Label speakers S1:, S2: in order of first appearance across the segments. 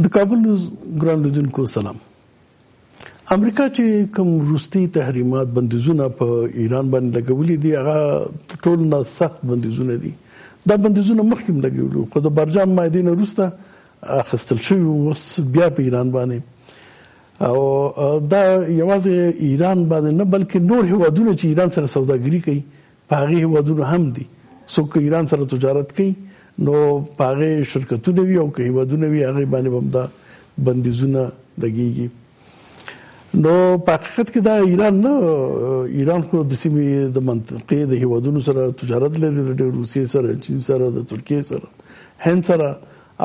S1: د کابل نیوز ګران لیدونکو سلام. امریکا چې کوم روسي تحریمات بندیزونه په ایران باندې لګولي دي هغه ټول نه سخت بندیزونه دي. دا بندیزونه مخکې لګولي خو د برجام مایدین وروسته اخیستل شوي اوس بیا په ایران باندې او دا یوازې ایران باندې نه بلکې نور هیوادونه چې ایران سره سوداګري کوي په هغې هیوادونه هم دي. څوک ایران سره تجارت کوي نو په هغې شرکتونه وي او که هیوادونه وي هغې باندې به هم دا بندیزونه لګېږي. نو په حقیقت کې دا ایران نه، ایران خو د سیمې د منطقې د هیوادونو سره تجارت لري، د روسیې سره، چین سره، د ترکیې سره، هند سره،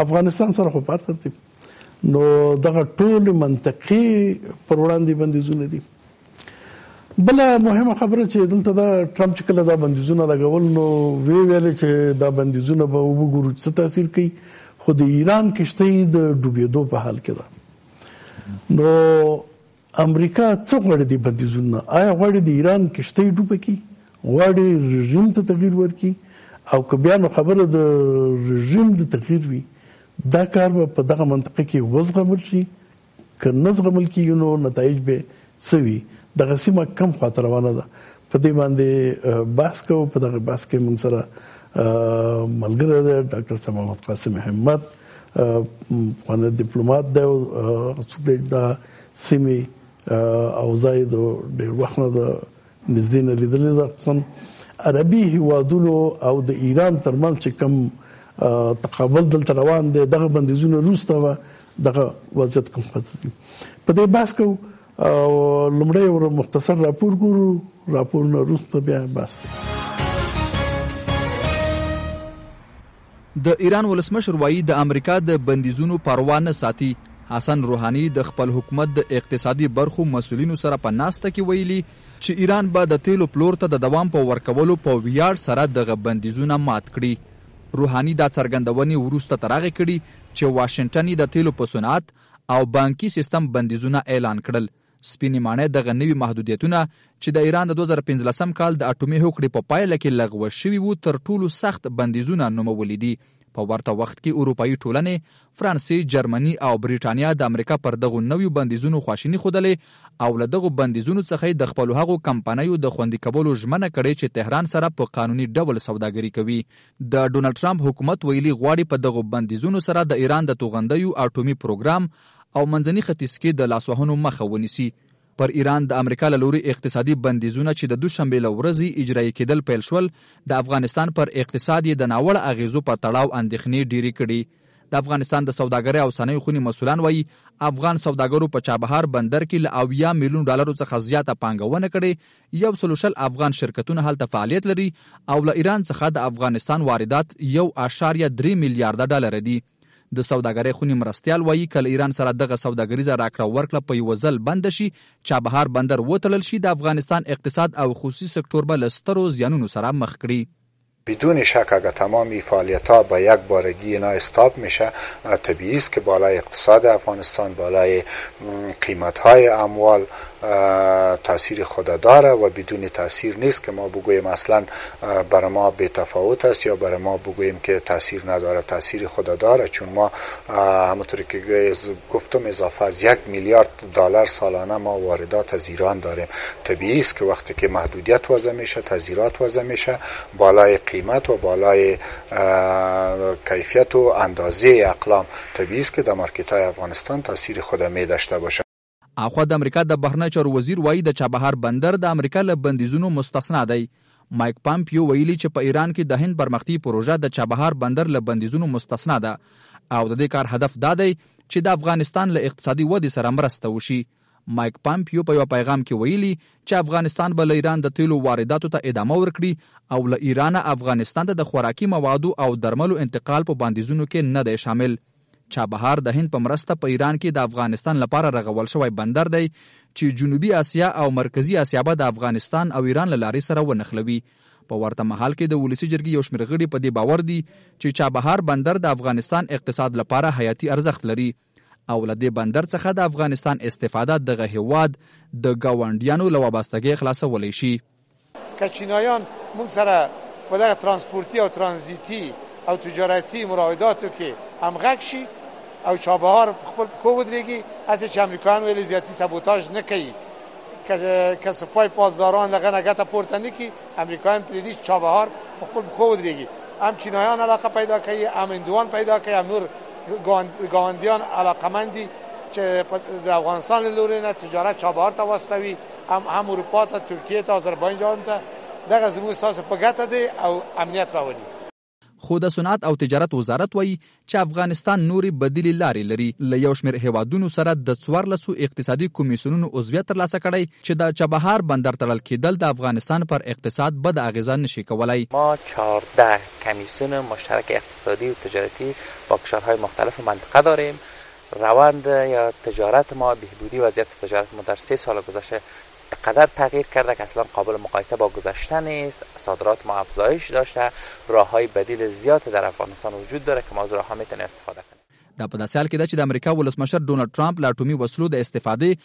S1: افغانستان سره خو په ترتیب. نو دغه ټول منطقې پر وړاندې بندیزونه دي. بله مهمه خبره چې دلته دا ټرمپ چې کله دا بندیزونه لګول نو ویل چې دا بندیزونه به وګورو څه تاثیر کوي، خو د ایران کشتۍ د ډوبېدو په حال کې ده. نو امریکا څه غواړي د بندیزونه؟ آیا غواړي د ایران کشتۍ ډوبه کړي، غواړي رژیم ته تغییر ورکړي؟ او که بیا نو خبره د رژیم د تغییر وي دا کار به په دغه منطقه کې وزغمل شي، که نه زغمل کېږي نو نتایج به څه وي؟ دغه سیمه کم خواته روانه ده. په دې باندې بحث کوو. په دغه بحث کې موږ سره ملګری دی ډاکټر صاحب محمد قاسم احمد، پخوانی ډیپلومات دی او څوک دی د سیمې اوضاع د ډېر وخت نه د نږدې نه لیدلې ده. خصوصا عربي هیوادونو او د ایران ترمنځ چې کوم تقابل دلته روان دی، دغه بندیزونه وروسته به دغه وضعیت کوم خاص دي. په دې بحث کوو. لومړی یو مختصر راپور ګورو، راپور نه وروسته بیا بحث دی.
S2: د ایران ولسمشر وایي د امریکا د بندیزونو پروا نه ساتي. حسن روحاني د خپل حکومت د اقتصادي برخو مسؤلینو سره په ناسته کې ویلي چې ایران به د تیلو پلور ته د دوام په ورکولو په ویاړ سره دغه بندیزونه مات کړي. روحاني دا څرګندونې وروسته تر هغې کړي چې واشنګټن د تیلو په صنعت او بانکي سیستم بندیزونه اعلان کړل. سپینې ماڼۍ دغه نوي محدودیتونه چې د ایران د 2015 کال د اټومي هوکړې په پایله کې لغوه شوي وو تر ټولو سخت بندیزونه نومولي دي. په ورته وخت کې اروپایي ټولنې، فرانسې، جرمني او بریټانیا د امریکا پر دغو نویو بندیزونو خواشیني ښودلې او له دغو بندیزونو څخه د خپلو هغو کمپنیو د خوندي کولو ژمنه کړې چې تهران سره په قانوني ډول سوداګري کوي. د ډونالډ ټرمپ حکومت ویلي غواړي په دغو بندیزونو سره د ایران د توغندیو اټومي پروګرام او منځني ختیځ کې د لاسوهنو مخه ونیسي. پر ایران د امریکا له لوري اقتصادي بندیزونه چې د دوشنبې له ورځې اجرایي کېدل پیل شول د افغانستان پر اقتصاد یې د ناوړه اغیزو په تړاو اندېښنې ډېرې کړي. د افغانستان د سوداګرۍ او صنایعو خونې مسؤلان وایي افغان سوداګرو په چابهار بندر کې له 80 میلیون ډالرو څخه زیاته پانګونه کړې. 160 افغان شرکتونه هلته فعالیت لري او له ایران څخه د افغانستان واردات 1.3 میلیارډ ډالر دي. د سوداګرۍ خونې مرستیال وایي کله ایران سره دغه سوداګریزه راکړه ورکړه په یو ځل بند شي، چابهار بندر وتړل شي، د افغانستان اقتصاد او خصوصي سکتور به له سترو زیانونو سره مخ کړي.
S3: بدون شک اگر تمامی فعالیت‌ها با یک بارگی اینا استاپ میشه، طبیعی است که بالای اقتصاد افغانستان، بالای قیمت‌های اموال تاثیر خود داره و بدون تاثیر نیست که ما بگوییم اصلا برای ما بی‌تفاوت است یا برای ما بگوییم که تاثیر نداره. تاثیر خود داره، چون ما همونطوری که گفتم اضافه از 1 میلیارد دلار سالانه ما واردات از ایران داریم. طبیعی است که وقتی که محدودیت وضع میشه، تذیرات وضع میشه، بالای قیمت و بالای کیفیت و اندازه اقلام، طبیعی است که در مارکت‌های افغانستان تاثیر خود می داشته باشه.
S2: اخوا د امریکا د بهرنیو چارو وزیر وایي د چابهار بندر د امریکا له بندیزونو مستثنا دی. مایک پامپیو ویلي چې په ایران کې د هند پرمختي پروژه د چابهار بندر له بندیزونو مستثنا ده او د دې کار هدف دا دی چې د افغانستان له اقتصادي ودې سره مرسته وشي. مایک پامپیو په یو پیغام کې ویلي چې افغانستان به له ایران د تیلو وارداتو ته ادامه ورکړي او له ایران افغانستان ته د خوراکي موادو او درملو انتقال په بندیزونو کې نه دی شامل. چابهار د هند په مرسته په ایران کې د افغانستان لپاره رغول شوی بندر دی چې جنوبي اسیا او مرکزی اسیا به د افغانستان او ایران له لارې سره ونښلوي. په ورته مهال کې د ولسی جرګې یو شمېر غړي په دې باور دي چې چابهار بندر د افغانستان اقتصاد لپاره حیاتي ارزښت لري او له دې بندر څخه د افغانستان استفاده دغه هیواد د ګاونډیانو له وابستګۍ خلاصولی شي.
S4: که چینایان موږ سره په دغه ترانسپورتي او ترانزیتي او تجارتي مراوداتو کې همغږ شي، او چابهار خپل پښو ودرېږي هسې چې امریکایان ویلي زیاتي سبوتاژ نه کوي که سپاه پاسداران له هغه نه ګټه پورته نه کړي امریکایان پرېږدي چې چابهار په خپل پښو ودرېږي هم چینایان علاقه پیدا کوي هم هندوان پیدا کوي هم نور ګاونډیان علاقمند دي چې د افغانستان له لوري نه تجارت چابهار ته واستوي هم اروپا ته ترکیه ته آذربایجان ته دغه زموږ ستاسو په ګټه دی او امنیت راولي.
S2: خو د صنعت او تجارت وزارت وایي چې افغانستان نوري بدیلې لارې لري. له یو شمېر هیوادونو سره د 14 اقتصادي کمیسیونونو عضویت ترلاسه کړی چې د چابهار بندر تړل کېدل د افغانستان پر اقتصاد بد اغیزه نشي کولای.
S5: ما 14 کمیسیون مشترک اقتصادی و تجارتی با کشورهای مختلف منطقه داریم. روند یا تجارت ما بهبودی وضعیت تجارت ما در 3 سال گذشته قدر تغییر کرده که اصلا قابل مقایسه با گذشته نیست. صادرات ما افزایش داشته، راههای بدیل زیاد در افغانستان وجود داره که ما از راهها میتونیم استفاده کنیم.
S2: دا په داسې حال کې ده چې د امریکا ولسمشر ډونالد ټرمپ له اټومي وسلو د استفادې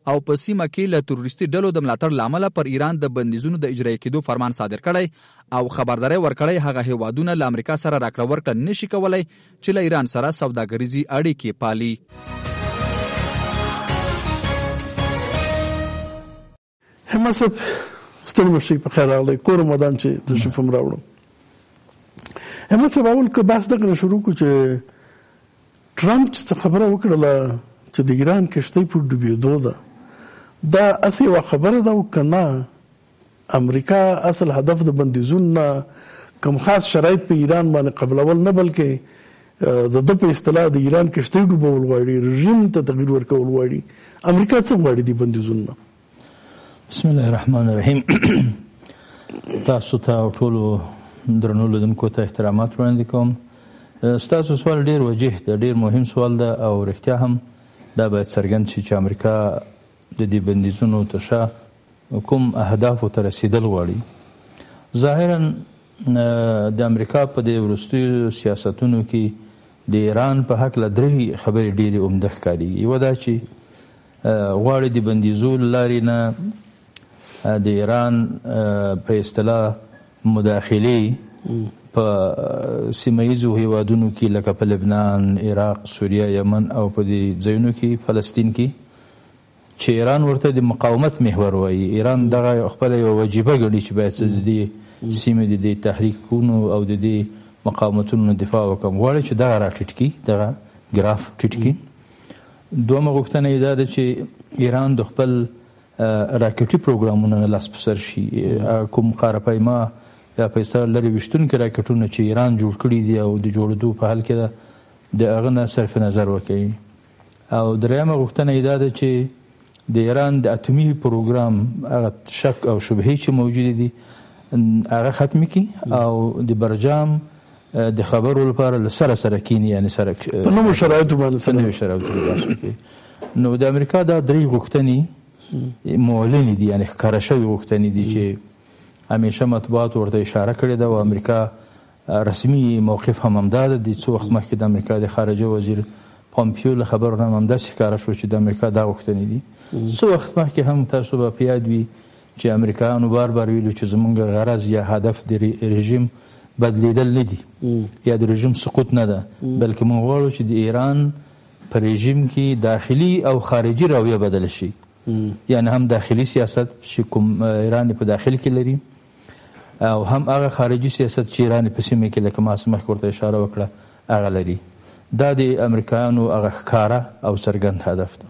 S2: او په سیمه کې له تروریستي ډلو د ملاتړ لامل پر ایران د بندیزونو د اجرا کېدو فرمان صادر کړی او خبرداري ورکړی هغه هیوادونه له امریکا سره راکړه ورکړه نشي کولای چې له ایران سره سوداګریزي اړیکې پالي.
S1: همسب ستړي مشي په خیر راغلی کور مدان چې تشریف هم راوړم. همسب اول که بحث دغه شروع کو چې ټرمپ څه خبره وکړه چې د ایران کشتۍ په ډوبېدو ده دا اصلي وا خبره ده او کنه امریکا اصل هدف د بندیزونو کوم خاص شرایط په ایران باندې قبلول نه بلکې د په اصطلاح د ایران کشتۍ ډوبول غواړي رژیم ته تغییر ورکول غواړي. امریکا څه غواړي د بندیزونو؟
S6: بسم الله الرحمن الرحیم. تاسو ته ټولو درنو لیدونکو ته احترامات وړاندې کوم. ستاسو سوال ډیر وجیح دی، ډیر مهم سوال ده او رښتیا هم دا باید څرګند شي چې امریکا د دې بندیزونو تر شا کوم اهدافو ته رسیدل غواړي. ظاهرا د امریکا په دې وروستیو سیاستونو کې د ایران په هکله درې خبرې ډېرې عمده ښکارېږي. یوه دا چې غواړي د بندیزو له لارې نه د ایران په اصطلاح مداخلې په سیمه ییزو هیوادونو کې لکه په لبنان، عراق، سوریه، یمن او په دې ځایونو کې فلسطین کې چې ایران ورته د مقاومت محور وایي. ایران دغه خپله یوه وجیبه ګڼي چې باید د دې سیمې د دې تحریکونو او د دې مقاومتونو دفاع وکړم. غواړي چې دغه راټیټ کړي، دغه ګراف ټیټ کړي. دومره غوښتنه یې دا ده چې ایران د خپل راکټي پروګرامونو نه لاس په سر شي. کوم قاره‌پیما یا په اصطلاح لرې ویشتونکي راکټونه چې ایران جوړ کړي دي او د جوړېدو په حال کې ده د هغه نه صرف نظر وکړي. او درېیمه غوښتنه یې دا ده چې د ایران د اټومي پروګرام هغه شک او شبهې چې موجودې دي هغه ختم کړي او د برجام د خبرو لپاره له سره کینی، یعنی سره په نوو شرایطو باندې نو د امریکا دا درې غوښتنې معلنې دي، یعنی ښکاره شوې غوښتنې دي چې همیشه مطبوعات ورته اشاره کړې ده او امریکا رسمي موقف هم همدا ده. د څو وخت مخکې د امریکا د خارجه وزیر پامپیو له خبرو نه هم همداسې ښکاره شو چې د امریکا دا غوښتنې دي. څو وخت مخکې هم تاسو به په یاد وي چې امریکایانو بار ویلو چې زمونږ غرض یا هدف د رژیم بدلیدل نه دي یا د رژیم سقوط نه ده، بلکې موږ غواړو چې د ایران په رژیم کې داخلي او خارجي رویه بدله شي. یعنی هم داخلي سیاست چې کوم ایران په داخل کې لري او هم هغه خارجي سیاست چې ایران په سیمه کې لکه ما مخکې ورته اشاره وکړه هغه لري. دا د امریکایانو هغه ښکاره او څرګند هدف ده.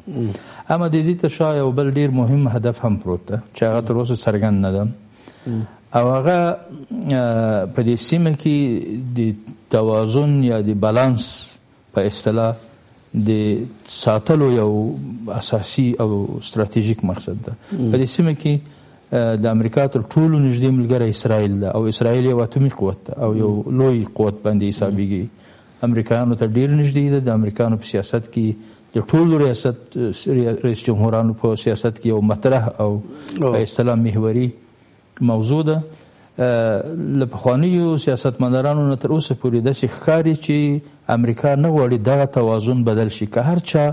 S6: اما د دې تر شا یو بل ډېر مهم هدف هم پروت ده چې هغه تر اوسه څرګند نه ده او هغه په دې سیمه کې د توازن یا د بالانس په اصطلاح د ساتلو یو اساسي او ستراتیژیک مقصد ده. په دې سیمه کې د امریکا تر ټولو نږدې ملګری اسرائیل ده او اسرائیل یو اټومي قوت ده او یو لوی قوت باندې حسابېږي. امریکایانو ته ډېر نږدې ده. د امریکایانو په سیاست کې د ټولو رئیس جمهورانو په سیاست کې یو مطرح او په اصطلاح محوري موضوع ده. له پخوانیو سیاستمدارانو نه تر اوسه پورې داسې ښکاري چې امریکا نه غواړي دغه توازن بدل شي. که هر چا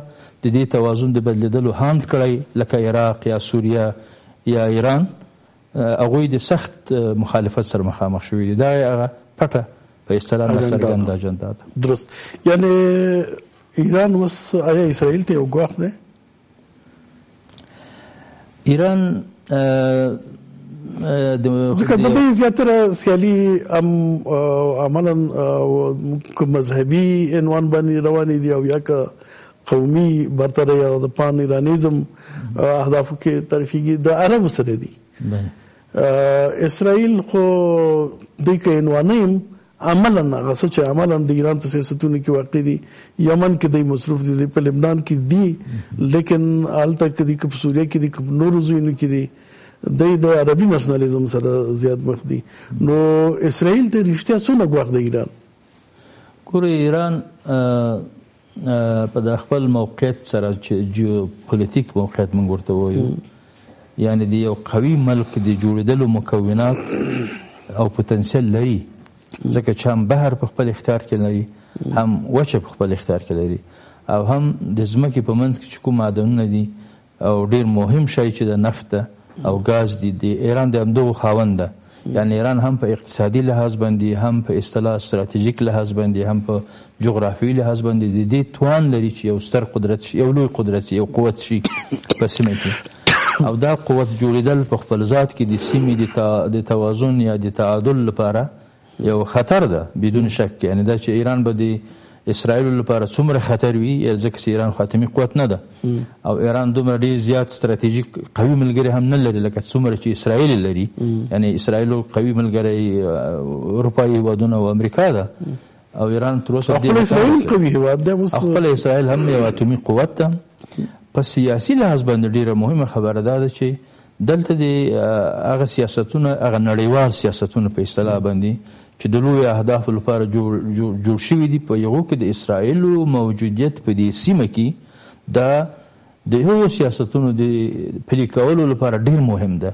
S6: د دې توازن د بدلیدلو هاند کړی لکه عراق یا سوریه یا ایران، هغوی د سخت مخالفت سره مخامخ شوي دي. دا هغه پټه په اصطلاح څرګنده اجنډا ده.
S1: درست. یعنی ایران اوس آیا اسرائیل ته یو ګواښ دی؟
S6: ایران
S1: ځکه د دې زیاتره سیالي عملا که مذهبي عنوان باندې روانې دي او یا که قومي برتري یا د پان ایرانیزم اهدافو کې طرفیږي د عربو سره دي. اسرائیل خو دوی که عنوانیم عملا هغه څه چې عملا د ایران په سیاستونو کې واقع دي. یمن کې دوی مصروف دي، په لبنان کې دي، لیکن هلته کې دي که په سوریه کې دي که په نورو ځایونو کې دي د عربي نشنالیزم سره زیات مخ دي. نو اسرائیل ته رښتیا څونه ګواښ دی ایران؟
S6: ګوره ایران په د خپل موقعیت سره چې جیوپولیټیک موقعیت موږ ورته وایو، یعنی د یو قوي ملک د جوړېدلو مکونات او پوتنسیل لري، ځکه چې هم بحر په خپل اختیار کې لري، هم وچه په خپل اختیار کې لري، او هم د ځمکې په منځ کې چې کوم معدنونه دي او ډېر مهم شی چې د نفت او غاز دي، د ایران د همدغو خاوند ده. یعنی ایران هم په اقتصادي لحاظ باندې، هم په اصطلاح استراتیژیک لحاظ باندې، هم په جغرافیوي لحاظ باندې د دې توان لري چې یو ستر قدرت شي، یو لوی قدرت شي، یو قوت شي په سیمه کې. او دا قوت جوړېدل په خپل ذات کې د سیمې د توازن یا د تعادل لپاره یو خطر ده بدون شک. یعنی دا چې ایران به د اسرائیل لپاره څومره خطر وي، ځکه چې ایران خاتمي قوت نه ده او ایران دومره ډېر زیات استراتیژیک قوي ملګری هم نه لري لکه څومره چې اسرائیل لري. یعنی اسرائیل قوي ملګری اروپایي هیوادونه او امریکا ده، او ایران تر اوسه
S1: خپل اسرائیل قوي هیواد ده،
S6: خپل اسرائیل هم یو اتومي قوت ده. په سیاسي لحاظ باندې ډېره مهمه خبره ده چې دلته د هغه سیاستونه، هغه نړیوال سیاستونه په اصطلاح باندې چې د لوی اهدافو لپاره جوړ شوي دي، په یغو کې د اسرائیلو موجودیت په دې سیمه کې دا د هغو سیاستونو د پلي کولو لپاره ډېر مهم ده.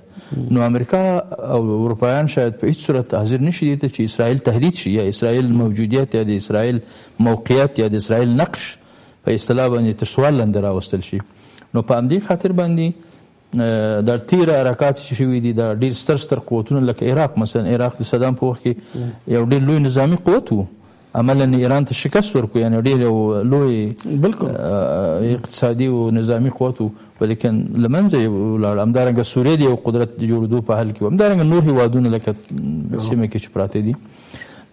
S6: نو امریکا او اروپایان شاید په هیڅ صورت حاضر نشي دي چې اسرائیل تهدید شي، یا اسرائیل موجودیت یا د اسرائیل موقعیت یا د اسرائیل نقش په اصطلاح باندې تر سوال لاندې راوستل شي. نو په همدې خاطر باندې دا تیر حرکات چې شوي دي، دا ډېر ستر قوتونه لکه عراق مثلا، عراق د صدام په وخت کې یو ډېر لوی نظامي قوت و، عملا ایران ته شکست ورکړو، یعنی ډېر یو لوی اقتصادي او نظامي قوت و، ولیکن له منځه یې ولاړ. همدارنګه سوریه د یو قدرت د جوړېدو په حال کې و، همدارنګه نور هیوادونه لکه سیمه کې چې پراته دي.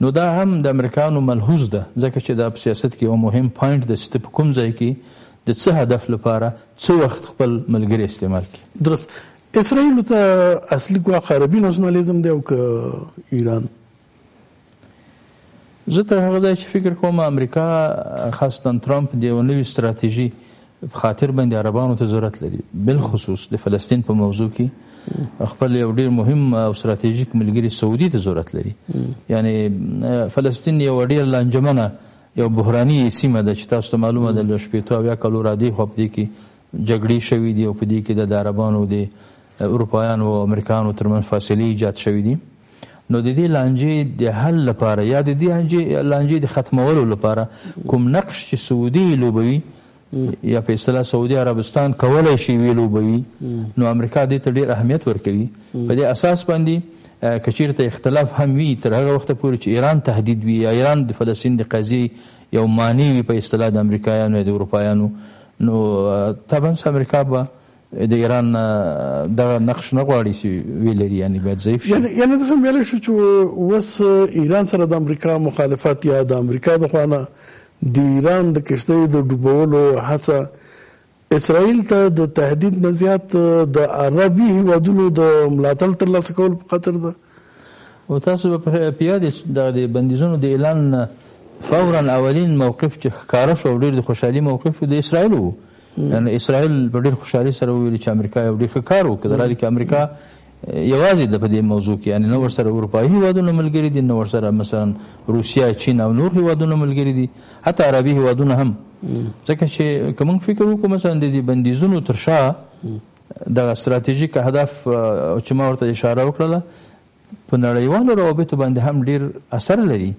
S6: نو دا هم د امریکانو ملحوظ ده، ځکه چې دا په سیاست کې یو مهم پوینټ ده چې ته په کوم ځای کې د څه هدف لپاره څه وخت خپل ملګری استعمال کړي.
S1: درست. اسرائیل ته اصلي ګواښ عربي نشنالیزم دی او که ایران؟
S6: زه تر هغه ځایه چې فکر کوم امریکا خاصتا ترامپ د یو نوي ستراتیژي په خاطر باندې عربانو ته ضرورت لري، بالخصوص د فلسطین په موضوع کې خپل یو ډېر مهم او ستراتیژیک ملګری سعودي ته ضرورت لري. یعنی فلسطین یو ډېر لانجمنه یو بحراني سیمه ده چې تاسو ته معلومه ده، له 80 اویا کالو راځي خو په دې کې جګړې شوي دي او په دې کې د عربانو د اروپایانو او امریکانو ترمنځ فاصلې ایجاد شوي دي. نو د دې لانجې د حل لپاره یا د دې لانجې د ختمولو لپاره کوم نقش چې سعودي لوبوي یا په اصطلاح سعودي عربستان کولای شي ویلوبوي، نو امریکا دې ته ډېر اهمیت ورکوي. په دې اساس باندې که چېرته اختلاف هم وي تر هغه وخته پورې چې ایران تهدید وي یا ایران د فلسطین د قضیې یو معنی وي په اصطلاح د امریکایانو یا د اروپایانو، نو طبعا امریکا به د ایران دغه نقش نه غواړي چې ویلري، یعنی باید ضعیف شي.
S1: یعنی داسې ویلی شو چې اوس ایران سره د امریکا مخالفت یا د امریکا د خوا نه د ایران د کښتۍ د ډوبولو هڅه اسرائیل ته د تهدید نه زیات د عربي هیوادونو د ملاتړ ترلاسه کول په خاطر ده.
S6: او تاسو به په یاد د بندیزونو د اعلان فورا اولین موقف چې ښکاره شو ډېر د خوشحالي موقف د اسرائیل و. یعنی اسرائیل په ډېر خوشحالي سره وویل چې امریکا یو ډېر ښه کار وکړ، در حالې کې امریکا یوازې ده په دې موضوع کې، یعنی نه ورسره اروپایي هیوادونه ملګري دي، نه ورسره مثلا روسیه، چین او نور هیوادونه ملګري دي، حتی عربي هیوادونه هم. ځکه چې که موږ فکر وکړو مثلا د دې بندیزونو تر شا دغه ستراتیژیک اهداف چې ما ورته اشاره وکړله په نړیوالو روابطو باندې هم ډېر اثر لري.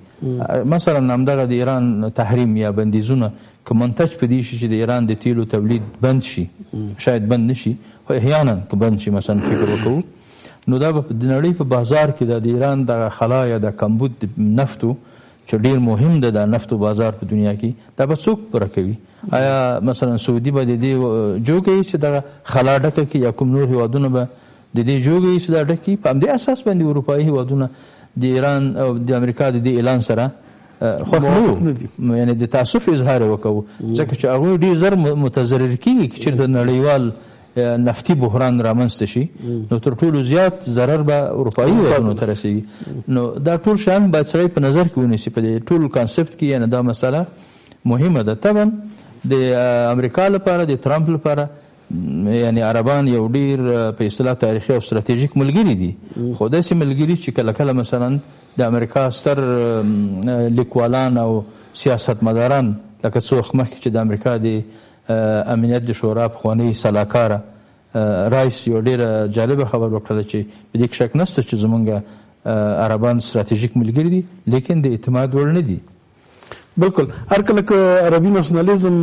S6: مثلا همدغه د ایران تحریم یا بندیزونه که منتج په دې شي چې د ایران د تیلو تولید بند شي، شاید بند نشي خو احیانا که بند شي مثلا فکر وکړو، نو دا به د نړۍ په بازار کې د ایران دغه خلا یا د کمبود نفتو چې ډیر مهم ده د نفتو بازار په دنیا کې، دا به څوک پوره کوي؟ آیا مثلا سعودي به د دې جوګوي چې دغه خلا ډکه کړي یا کوم نور هیوادونه به د دې جوګوي چې دا ډکي؟ په همدې اساس باندې اروپایي هیوادونه د ایران او د امریکا د دې اعلان سره خوښ نه وو، یعنی د تاسف اظهار وکړو، ځکه چې هغوی ډېر زر متضرر کېږي چې چېرته نړیوال نفتي بحران رامنځته شي، نو تر ټولو زیات ضرر به اروپایي هیوادونو ته رسېږي. نو دا ټول شیان باید سړی په نظر کې ونیسي په دې ټول کانسپټ کې، یعنې دا مسله مهمه ده. طبعا د امریکا لپاره د ترامپ لپاره یعنی عربان یو ډیر په اصطلاح تاریخي او ستراتیژیک ملګري دي، خو داسې ملګري چې کله کله مثلا د امریکا ستر لیکوالان او سیاستمداران لکه څو وخت مخکې چې د امریکا د امنیت د شورا پخوانی سلاکاره رایس یو ډیره جالبه خبر وکړه چې په دې کې شک نشته چې زمونږ عربان ستراتیژیک ملګري دي، لیکن د اعتماد وړ نه دي.
S1: بالکل. هر کله که عربي ناسیونالیزم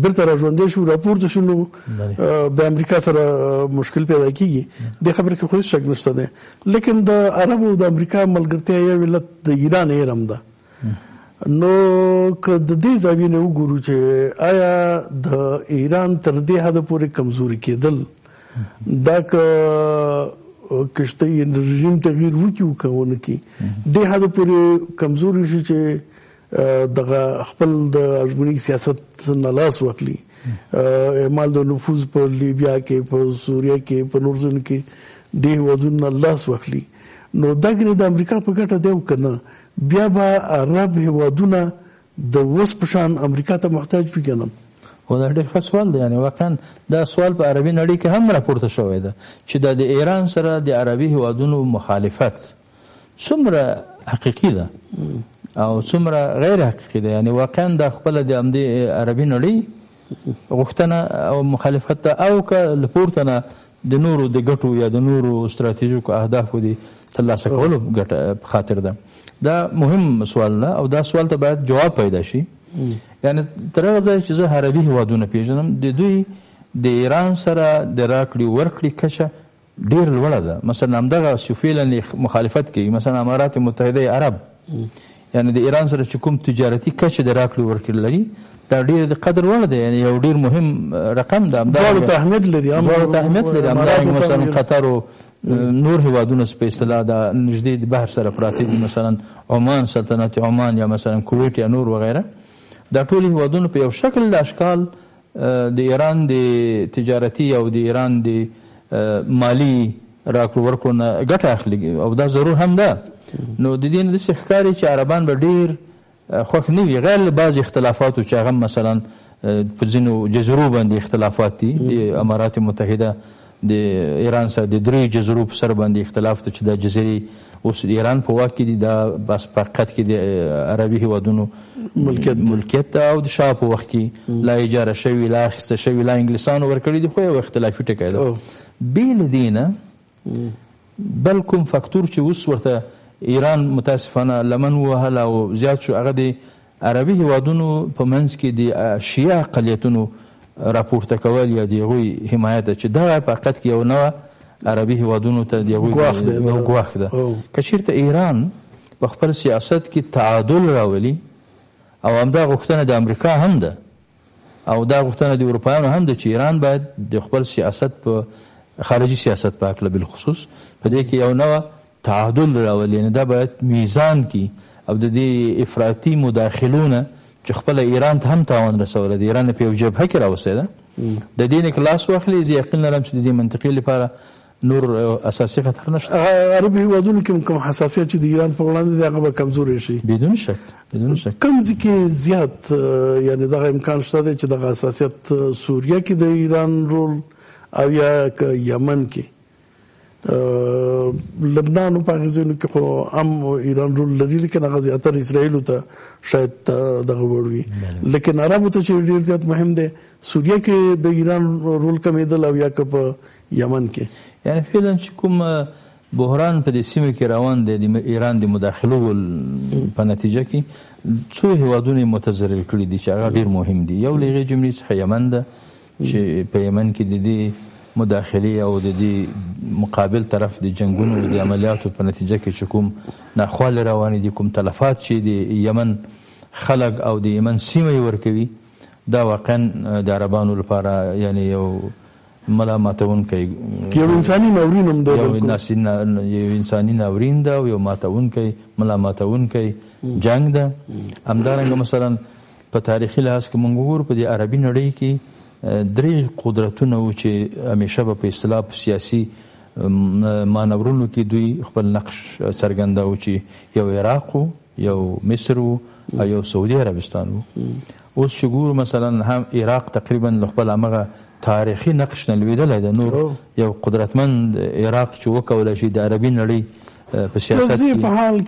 S1: بیرته راژوندی شو راپورته شو نو د امریکا سره مشکل پیدا کیږي، د خبرې کې خو هیڅ شک نشته دی. لیکن د عربو او د امریکا ملګرتیا یو علت د ایران هم ده. نو که د دې زاویې نه وګورو چې آیا د ایران تر دې حده پورې کمزوري کېدل دا که کشته رژیم تغییر وکړي که ونه کړي دې حده پورې کمزوري شي چې دغه خپل د اجمنی سیاست نه لاس واخلي، اعمال د نفوذ په لیبیا کې، په سوریه کې، په نور ځایونو کې د هیوادونو نه لاس واخلي، نو دا ګنې د امریکا په ګټه دی که نه؟ بیا به عرب هیوادونه د اوس په شان امریکا ته محتاج وي که نه؟
S6: خو دا ډېر ښه سوال دی. یعنې واقعا دا سوال په عربي نړۍ کې هم راپورته شوی ده چې د ایران سره د عربي هیوادونو مخالفت څومره حقیقي ده او څومره غیر حقیقي ده. یعنې واقعا دا خپله د همدې عربي نړۍ غوښتنه او مخالفت ده، او که له پورته نه د نورو د ګټو یا د نورو ستراتیژیکو اهدافو د ترلاسه کولو ګټه په خاطر ده. دا مهم سوال ده او دا سوال ته باید جواب پیدا شي. یعنی تر هغه ځایه چې زه عربي هیوادونه پیژنم د دوی د ایران سره د راکړې ورکړې کچه ډېر لوړه ده. مثلا همدغه چې فعلا مخالفت کوي، مثلا امارات متحده عرب، یعنی د ایران سره چې کوم تجارتي کچه د راکړې ورکړې لري دا ډېر د قدر وړ ده، یعنی یو ډېر مهم رقم ده.
S1: دواړو ته اهمیت لري.
S6: همدارنګه مثلا قطر او نور هیوادونه په اصطلاح د نږدې د بحر سره پراته دي، مثلا عمان، سلطنت عمان یا مثلا کویت یا نور وغیره. دا ټول هیوادونه په یو شکل د اشکال د ایران د تجارتي او د ایران د مالی راکړو ورکړو نه ګټه اخلي او دا ضرور هم ده. نو د دې نه داسې ښکاري چې عربان به ډېر خوښ نه وي، غیر له بعضې اختلافاتو چې هغه مثلا په ځینو جزیرو باندې اختلافات دي. د امارات متحده د ایران سره د 3 جزیرو په سر باندې اختلاف ته چې دا جزیرې اوس د ایران په واک کې دي، دا بس په حقیقت کې د عربي هیوادونو ملکیت او د شاه په وخت کې لا اجاره شوي، لا اخیسته شوي، لا انګلیسانو ورکړي دي، خو یو اختلافي ټکی ده. بې له دې نه بل کوم فاکتور چې اوس ورته ایران متاسفانه لمن ووهل او زیات شو هغه د عربي هیوادونو په منځ کې د شیعه اقلیتونو راپورته کول یا د هغوی حمایت ده چې دغه په حقیقت کې یو نوع عربي هیوادونو ته د هغوی ګواښ ده. که چېرته ایران په خپل سیاست کې تعادل راولي او همدا غوښتنه د امریکا هم ده او دا غوښتنه د اروپایانو هم ده چې ایران باید د خپل سیاست په خارجي سیاست په هکله بالخصوص په دې کې یو نوع تعادل راولي، یعنې دا باید میزان کې او د دې افراطي مداخلونه چې خپله ایران ته هم تاوان رسولی د ایران په یو جبهه کې راوستی ده د دې نه کلاس واخلي. زه یقین لرم چې د دې منطقې لپاره نور اساسي خطر نشته.
S1: عربي هیوادونو کې کوم حساسیت چې د ایران په وړاندې دی هغه به کمزوری شي
S6: بدون شک.
S1: کوم ځای کې زیات یعنی دغه امکان شته دی چې دغه حساسیت سوریه کې د ایران رول او یا که یمن کې لبنان په هغه ځایونو کې خو هم ایران رول لري، لیکن هغه زیاتره اسرائیلو ته شاید دغه وړ وي. لیکن عربو ته چې ډېر زیات مهم دی سوریه کې د ایران رول کمېدل او یا که په یمن کې.
S6: یعنی فعلا چې کوم بحران په دې سیمه کې روان دی د ایران د مداخلو په نتیجه کې څو هیوادونه متضرر کړي دي چې هغه ډېر مهم دي. یو له هغې جملې څخه یمن ده چې په یمن کې د دې مداخلې او د دې مقابل طرف د جنګونو د عملیاتو په نتیجه کې چې کوم ناخوالې روانې دي، کوم تلفات چې د یمن خلک او د یمن سیمه یې ورکوي، دا واقعا د عربانو لپاره یعنی یو ملامتونکی
S1: یو انساني ناورین هم دی،
S6: یو انساني ناورین ده او یو ماتونکی ملامتونکی جنگ ده. همدارنګه مثلا په تاریخي لحاظ کې موږ وګورو په دې عربي نړۍ کې درې قدرتونه و چې همیشه به په اصطلاح په سیاسي مانورونو کې دوی خپل نقش څرګنداوه، چې یو عراق و، یو مصر و او یو سعودي عربستان و. اوس چې ګورو مثلا هم عراق تقریبا له خپل همغه تاریخي نقش نه لوېدلی ده، نور یو قدرتمند عراق چې وکولی شي د عربي نړۍ په سیاست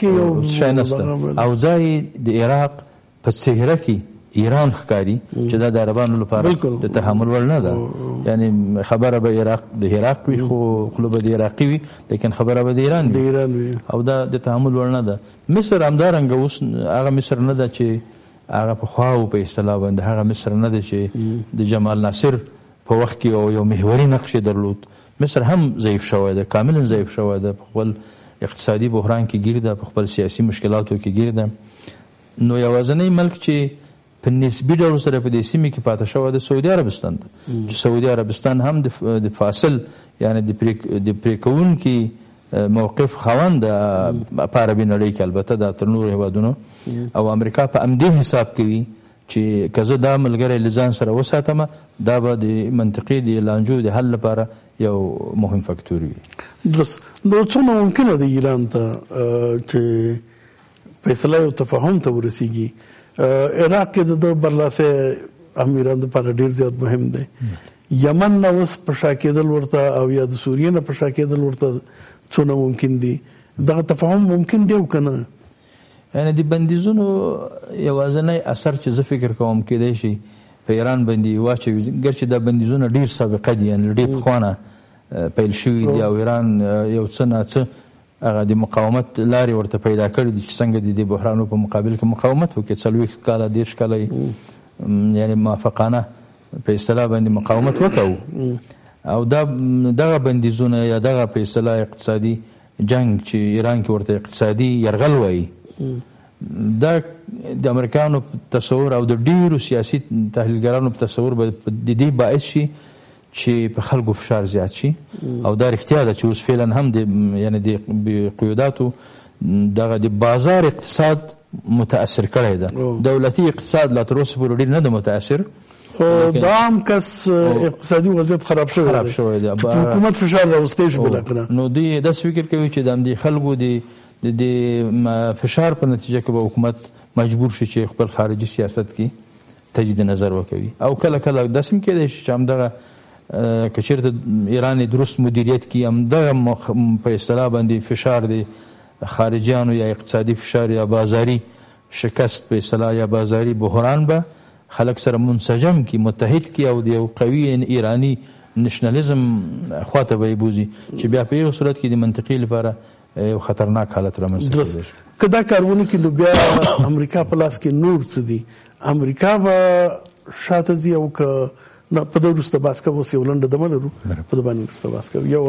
S6: کې شی نشته، او ځای د عراق په څهره کې ایران ښکاري چې دا د عربانو لپاره د تحمل وړ نه ده. یعنی خبره به عراق د عراق وي خو خوله به د عراقي وي، لیکن خبره به د ایران وي او دا د تحمل وړ نه ده. مصر همدارنګه اوس هغه مصر نه ده چې هغه پخوا و په اصطلاح باندې، هغه مصر نه ده چې د جمال ناصر په وخت کې یو محوري نقش درلود. مصر هم ضعیف شوی ده، کاملا ضعیف شوی ده، په خپل اقتصادي بحران کې ګیر ده، په خپل سیاسي مشکلاتو کې ګیر ده. نو یوازینی ملک چې په نسبي ډول سره په دې سیمه کې پاتې شوی د سعودي عربستان ده، چې سعودي عربستان هم د فاصل یعنی د پریکونکي موقف خاوند په عربي نړۍ کې، البته دا تر نورو هیوادونو، او امریکا په همدې حساب کوي چې که زه دا ملګری له ځان سره وساتم، دا به د منطقې د لانجو د حل لپاره یو مهم فکتور وي.
S1: درست. نو څومره ممکنه ده ایران ته چې فیصله او تفاهم ته ورسیږي؟ عراق کې د برلاسه هم ایران لپاره ډیر زیات مهم دی. یمن نه اوس په شا کېدل ورته او یا د سوریې نه په شا کېدل ورته څونه ممکن دي؟ دغه تفاهم ممکن دی او که نه؟
S6: یعنی د بندیزونو یوازینی اثر چې زه فکر کوم کېدای شي په ایران باندې واچوي، ګرچې دا بندیزونه ډیر سابقه دي، یعنې ډیر پخوانه پیل شوي دي، او ایران یو څه ناڅه هغه د مقاومت لارې ورته پیدا کړي دي چې څنګه د دې بحرانو په مقابل کې مقاومت وکړي. 40 کاله 30 کاله یعنی موافقانه په اصطلاح باندې مقاومت وکړو، او دغه بندیزونه یا دغه په اصطلاح اقتصادي جنگ چې ایران کې ورته اقتصادي یرغل وایي، دا د امریکانو تصور او د ډیرو سیاسي تحلیلګرانو په تصور به د دې باعث شي چې په خلکو فشار زیات شي، او دا رښتیا ده چې اوس فعلا هم یعنی د قیوداتو دغه د بازار اقتصاد متاثر کړی ده. دولتي اقتصاد لا تر اوسه پورې ډیر نه ده متاثر،
S1: خو دا هم کس اقتصادي وضعیت خراب شوی دی، حکومت فشار راوستی شو بلکنه.
S6: نو دوی داسې فکر کوي چې د خلکو د فشار په نتیجه کې به حکومت مجبور شي چې خپل خارجي سیاست کې تجدید نظر وکوي، او کله کله داسې هم کېدای شي چې همدغه که چېرته ایران درست مدیریت کړي، همدغه په اصطلاح باندې فشار د خارجیانو یا اقتصادي فشار یا بازاري شکست په اصطلاح یا بازاري بحران به خلک سره منسجم کی، متحد کی، او د یو قوي ایرانی نشنالیزم خواته به بوزي چې بیا په یو صورت کې د منطقي لپاره یو خطرناک حالت رامنځته کېږي.
S1: که دا کارونه کې نو بیا امریکا په لاس کې نور څه دي؟ امریکا به شاته ځي او که نه په دې وروسته باسکه اوس یو لنډه دمه لرو، په دې باندې وروسته باسکه یو